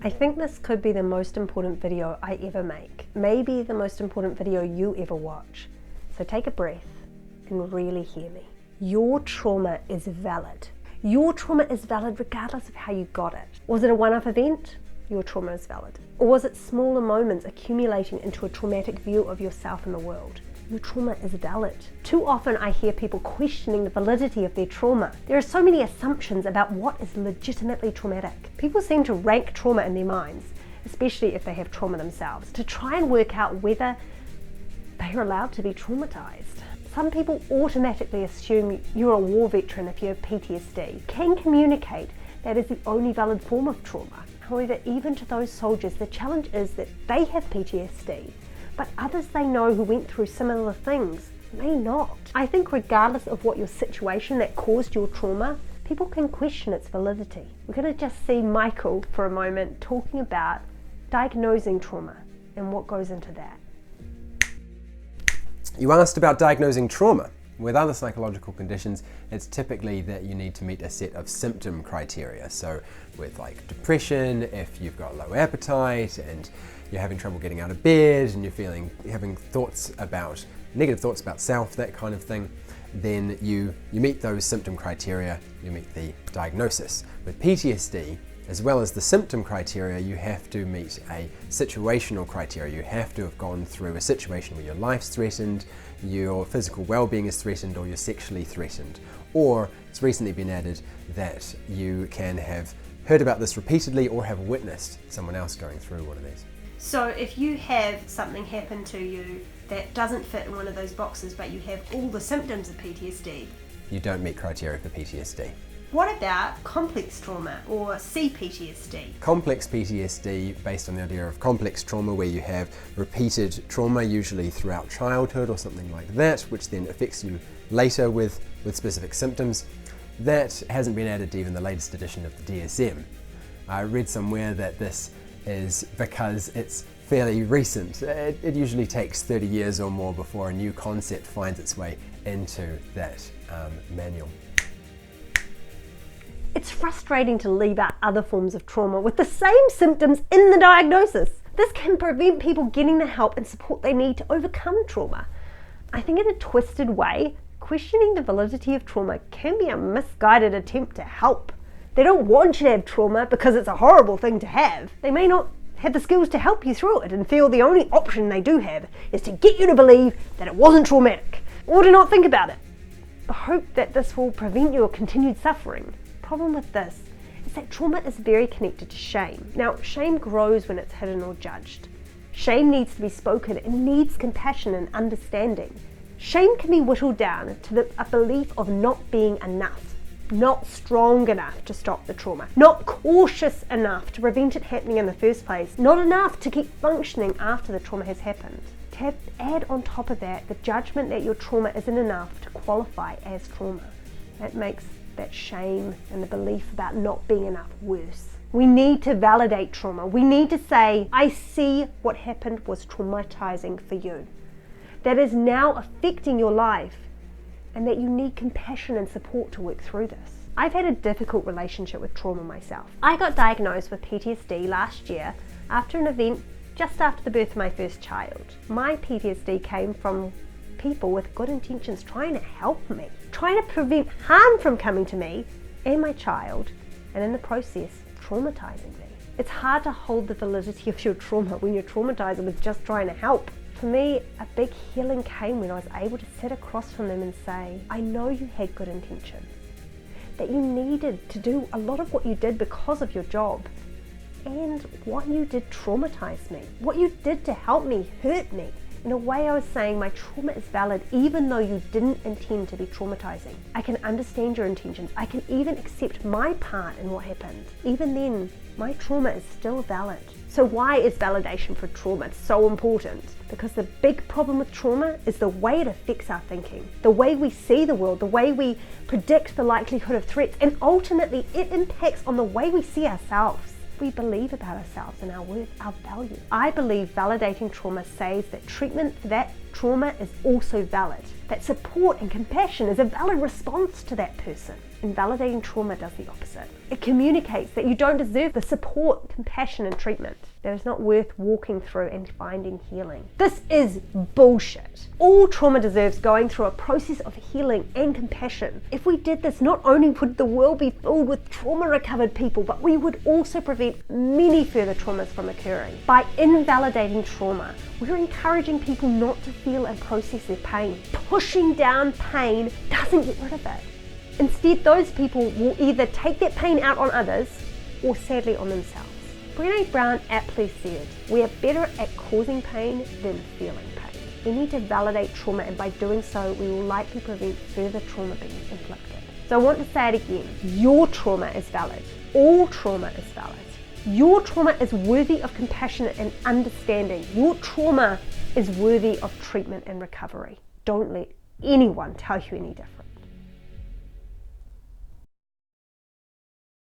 I think this could be the most important video I ever make. Maybe the most important video you ever watch. So take a breath and really hear me. Your trauma is valid. Your trauma is valid regardless of how you got it. Was it a one-off event? Your trauma is valid. Or was it smaller moments accumulating into a traumatic view of yourself and the world? Your trauma is valid. Too often I hear people questioning the validity of their trauma. There are so many assumptions about what is legitimately traumatic. People seem to rank trauma in their minds, especially if they have trauma themselves, to try and work out whether they are allowed to be traumatized. Some people automatically assume you're a war veteran if you have PTSD. Can communicate that is the only valid form of trauma. However, even to those soldiers, the challenge is that they have PTSD, but others they know who went through similar things may not. I think regardless of what your situation that caused your trauma, people can question its validity. We're going to just see Michael for a moment talking about diagnosing trauma and what goes into that. You asked about diagnosing trauma. With other psychological conditions, it's typically that you need to meet a set of symptom criteria. So with like depression, if you've got low appetite and you're having trouble getting out of bed and you're having thoughts about, negative thoughts about self, that kind of thing, then you meet those symptom criteria, you meet the diagnosis. With PTSD, as well as the symptom criteria, you have to meet a situational criteria. You have to have gone through a situation where your life's threatened, your physical well-being is threatened, or you're sexually threatened. Or it's recently been added that you can have heard about this repeatedly or have witnessed someone else going through one of these. So if you have something happen to you that doesn't fit in one of those boxes, but you have all the symptoms of PTSD, you don't meet criteria for PTSD. What about complex trauma or c-ptsd? Complex PTSD, based on the idea of complex trauma, where you have repeated trauma, usually throughout childhood or something like that, which then affects you later with specific symptoms. That hasn't been added to even the latest edition of the DSM. I read somewhere that this is because it's fairly recent. It usually takes 30 years or more before a new concept finds its way into that manual. It's frustrating to leave out other forms of trauma with the same symptoms in the diagnosis. This can prevent people getting the help and support they need to overcome trauma. I think in a twisted way, questioning the validity of trauma can be a misguided attempt to help. They don't want you to have trauma because it's a horrible thing to have. They may not have the skills to help you through it and feel the only option they do have is to get you to believe that it wasn't traumatic or to not think about it. The hope that this will prevent your continued suffering. Problem with this is that trauma is very connected to shame. Now, shame grows when it's hidden or judged. Shame needs to be spoken and needs compassion and understanding. Shame can be whittled down to a belief of not being enough, not strong enough to stop the trauma, not cautious enough to prevent it happening in the first place, not enough to keep functioning after the trauma has happened. To add on top of that the judgment that your trauma isn't enough to qualify as trauma. That makes that shame and the belief about not being enough worse. We need to validate trauma. We need to say, I see what happened was traumatizing for you. That is now affecting your life and that you need compassion and support to work through this. I've had a difficult relationship with trauma myself. I got diagnosed with PTSD last year after an event just after the birth of my first child. My PTSD came from people with good intentions trying to help me, trying to prevent harm from coming to me and my child, and in the process, traumatizing me. It's hard to hold the validity of your trauma when you're traumatized with just trying to help. For me, a big healing came when I was able to sit across from them and say, I know you had good intentions, that you needed to do a lot of what you did because of your job, and what you did traumatized me. What you did to help me hurt me. In a way, I was saying my trauma is valid even though you didn't intend to be traumatizing. I can understand your intentions. I can even accept my part in what happened. Even then, my trauma is still valid. So why is validation for trauma so important? Because the big problem with trauma is the way it affects our thinking, the way we see the world, the way we predict the likelihood of threats, and ultimately it impacts on the way we see ourselves. we believe about ourselves and our worth, our value. I believe validating trauma says that treatment for that trauma is also valid, that support and compassion is a valid response to that person. Invalidating trauma does the opposite. It communicates that you don't deserve the support, compassion, and treatment, that it's not worth walking through and finding healing. This is bullshit. All trauma deserves going through a process of healing and compassion. If we did this, not only would the world be filled with trauma-recovered people, but we would also prevent many further traumas from occurring. By invalidating trauma, we're encouraging people not to feel and process their pain. Pushing down pain doesn't get rid of it. Instead, those people will either take that pain out on others or sadly on themselves. Brené Brown aptly said, "We are better at causing pain than feeling pain." We need to validate trauma, and by doing so, we will likely prevent further trauma being inflicted. So I want to say it again. Your trauma is valid. All trauma is valid. Your trauma is worthy of compassion and understanding. Your trauma is worthy of treatment and recovery. Don't let anyone tell you any different.